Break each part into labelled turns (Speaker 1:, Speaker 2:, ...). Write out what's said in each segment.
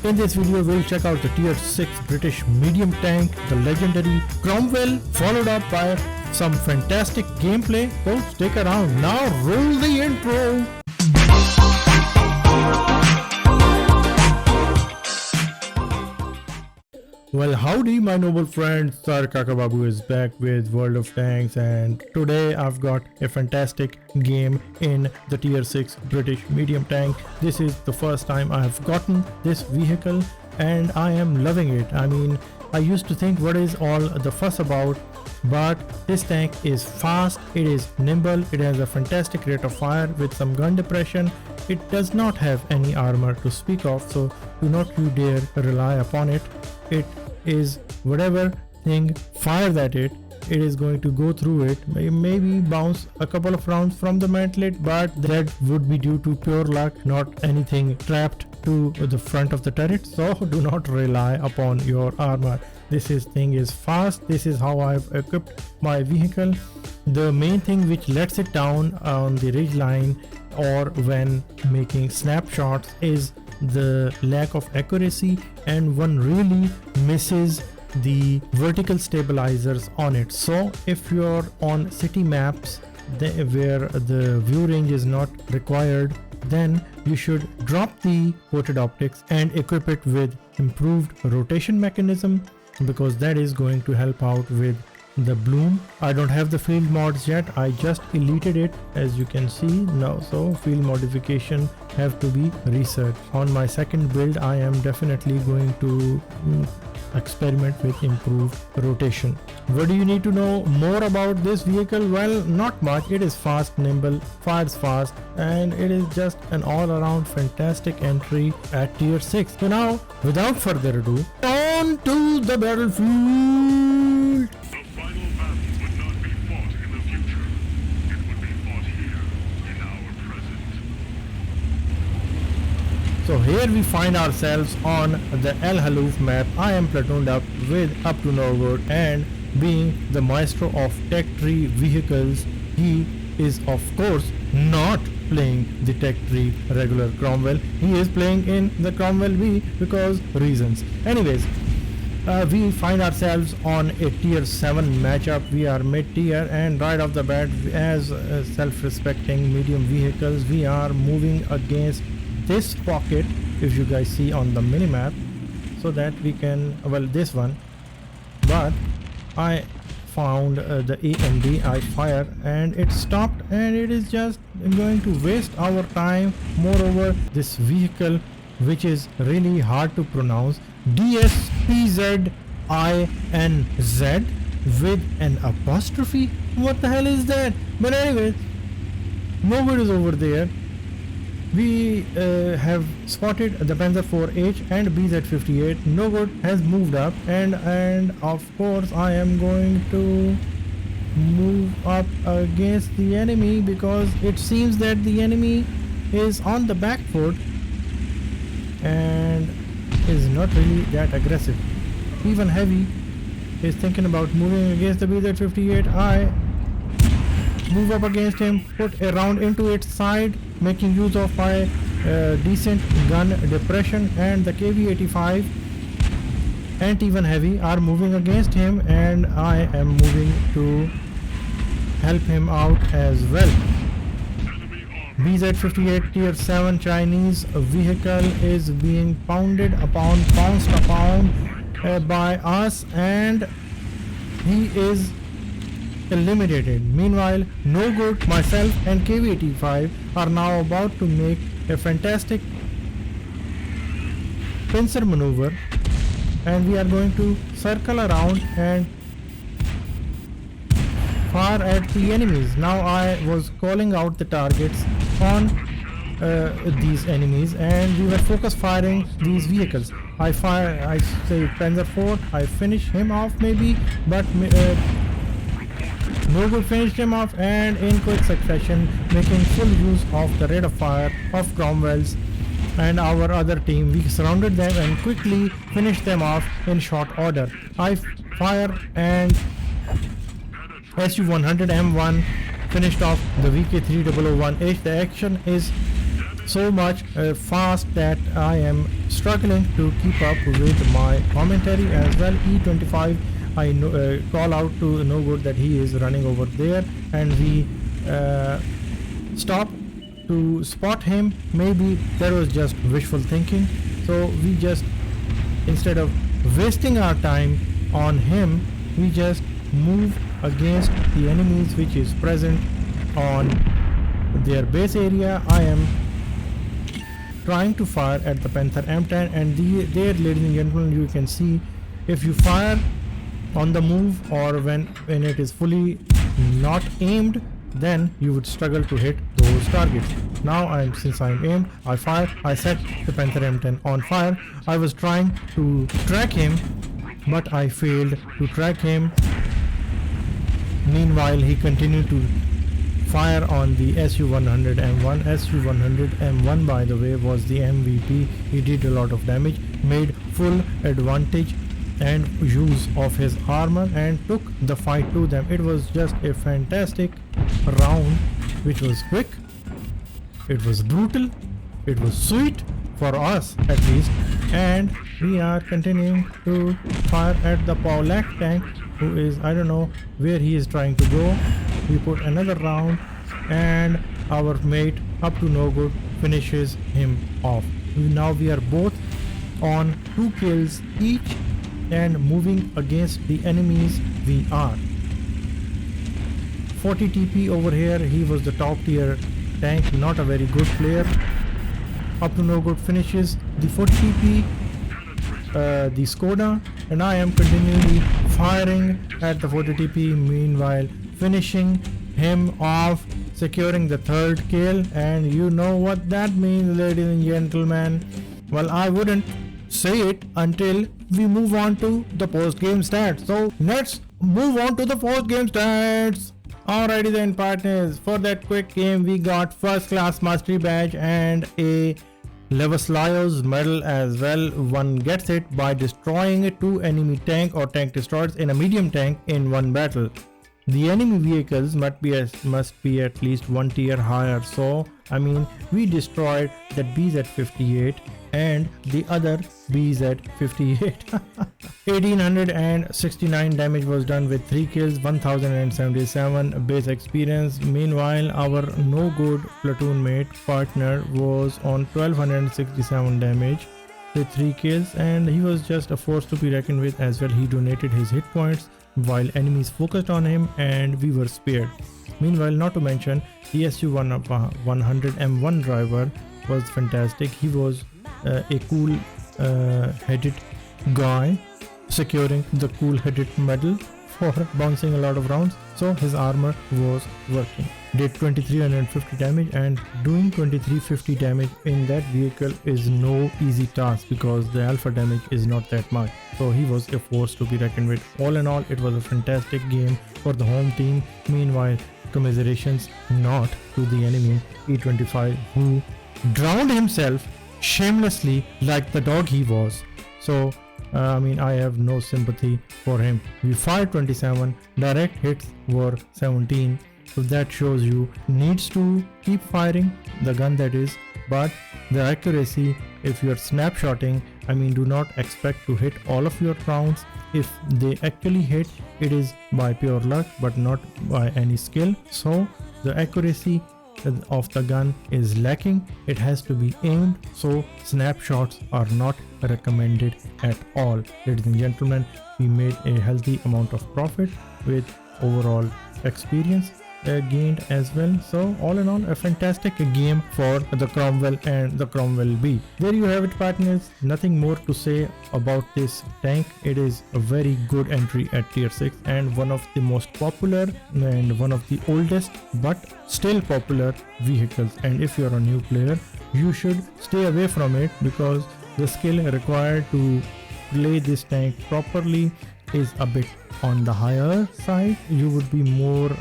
Speaker 1: In this video, we'll check out the tier 6 British medium tank, the legendary Cromwell, followed up by some fantastic gameplay. So stick around. Now roll the intro. Well, howdy my noble friends, SirKakababu is back with World of Tanks, and today I've got a fantastic game in the tier 6 British medium tank. This is the first time I have gotten this vehicle and I am loving it. I mean, I used to think what is all the fuss about, but this tank is fast, it is nimble, it has a fantastic rate of fire with some gun depression. It does not have any armor to speak of, so do not you dare rely upon it. It is whatever thing fires at it, it is going to go through it, maybe bounce a couple of rounds from the mantlet, but that would be due to pure luck, not anything trapped to the front of the turret. So do not rely upon your armor. This thing is fast. This is how I've equipped my vehicle. The main thing which lets it down on the ridge line or when making snapshots is the lack of accuracy, and one really misses the vertical stabilizers on it. So if you're on city maps where the view range is not required, then you should drop the coated optics and equip it with improved rotation mechanism, because that is going to help out with the bloom. I don't have the field mods yet, I just deleted it as you can see now, so field modification have to be researched. On my second build I am definitely going to experiment with improved rotation. What do you need to know more about this vehicle? Well, not much. It is fast, nimble, fires fast, and it is just an all-around fantastic entry at tier 6. So now, without further ado, on to the battlefield. So here we find ourselves on the Halouf map. I am platooned up with UpToNoGood, and being the maestro of tech tree vehicles, he is of course not playing the tech tree regular Cromwell. He is playing in the Cromwell V because reasons. Anyways, we find ourselves on a tier 7 matchup. We are mid tier, and right off the bat, as self-respecting medium vehicles, we are moving against this pocket, if you guys see on the minimap, so that we can, well, this one, but I found the AMD, I fire and it stopped, and it is just going to waste our time. Moreover, this vehicle, which is really hard to pronounce, DSPZINZ with an apostrophe, what the hell is that? But anyways, nobody is over there. We have spotted the Panzer 4H and BZ58. NoGood has moved up, and of course I am going to move up against the enemy, because it seems that the enemy is on the back foot and is not really that aggressive. Even Heavy is thinking about moving against the BZ58. I move up against him, put a round into its side, making use of my decent gun depression, and the KV-85 and even Heavy are moving against him, and I am moving to help him out as well. BZ-58 tier 7 Chinese vehicle is being pounced upon by us, and he is eliminated. Meanwhile, NoGood, myself and KV-85 are now about to make a fantastic pincer maneuver, and we are going to circle around and fire at the enemies. Now I was calling out the targets on these enemies, and we were focus firing these vehicles. I say Panzer 4, I finish him off maybe, but NoGood finished him off, and in quick succession, making full use of the rate of fire of Cromwell's and our other team. We surrounded them and quickly finished them off in short order. I fire, and SU-100 M1 finished off the VK-3001H. The action is so much fast that I am struggling to keep up with my commentary as well. E25, I call out to No Good that he is running over there, and we stop to spot him. Maybe that was just wishful thinking, so we just, instead of wasting our time on him, we just move against the enemies which is present on their base area. I am trying to fire at the Panther M10, and there, ladies and gentlemen, you can see if you fire on the move or when it is fully not aimed, then you would struggle to hit those targets. Now since I'm aimed, I fire, I set the Panther M10 on fire. I was trying to track him, but I failed to track him. Meanwhile, he continued to fire on the SU-100M1. SU-100M1, by the way, was the MVP. He did a lot of damage, made full advantage and use of his armor, and took the fight to them. It was just a fantastic round, which was quick, it was brutal, it was sweet for us at least, and we are continuing to fire at the Paulak tank, who is, I don't know where he is trying to go. We put another round, and our mate UpToNoGood finishes him off. Now we are both on 2 kills each and moving against the enemies we are. 40 TP over here. He was the top tier tank, not a very good player. UpToNoGood finishes the 40 TP, the Skoda, and I am continually firing at the 40 TP, meanwhile finishing him off, securing the 3rd kill. And you know what that means, ladies and gentlemen. Well, I wouldn't say it until we move on to the post-game stats. So let's move on to the post-game stats. Alrighty then, partners, for that quick game we got first class mastery badge and a Levislaio's medal as well. One gets it by destroying 2 enemy tank or tank destroyers in a medium tank in one battle. The enemy vehicles must be at least 1 tier higher. So I mean, we destroyed that BZ58 and the other BZ58. 1869 damage was done with 3 kills, 1077 base experience. Meanwhile, our no good platoon mate partner was on 1267 damage with 3 kills, and he was just a force to be reckoned with as well. He donated his hit points while enemies focused on him, and we were spared. Meanwhile, not to mention, the SU-100M1 driver was fantastic. He was a cool headed guy, securing the cool headed medal for bouncing a lot of rounds, so his armor was working. Did 2350 damage, and doing 2350 damage in that vehicle is no easy task because the alpha damage is not that much. So he was a force to be reckoned with. All in all, it was a fantastic game for the home team. Meanwhile, commiserations not to the enemy E25, who drowned himself shamelessly like the dog he was. So I mean, I have no sympathy for him. We fired 27, direct hits were 17. So that shows you needs to keep firing the gun, that is, but the accuracy, if you are snapshotting, I mean, do not expect to hit all of your rounds. If they actually hit, it is by pure luck but not by any skill. So the accuracy of the gun is lacking. It has to be aimed, so snapshots are not recommended at all. Ladies and gentlemen, we made a healthy amount of profit with overall experience gained as well. So all in all, a fantastic game for the Cromwell and the Cromwell B. There you have it, partners. Nothing more to say about this tank. It is a very good entry at tier 6 and one of the most popular and one of the oldest but still popular vehicles. And if you're a new player, you should stay away from it because the skill required to play this tank properly is a bit on the higher side. You would be more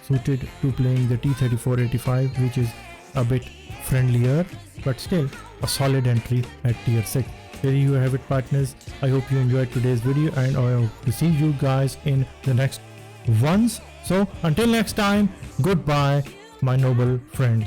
Speaker 1: suited to playing the T3485, which is a bit friendlier but still a solid entry at tier 6. There you have it, partners. I hope you enjoyed today's video and I hope to see you guys in the next ones. So until next time, goodbye, my noble friends.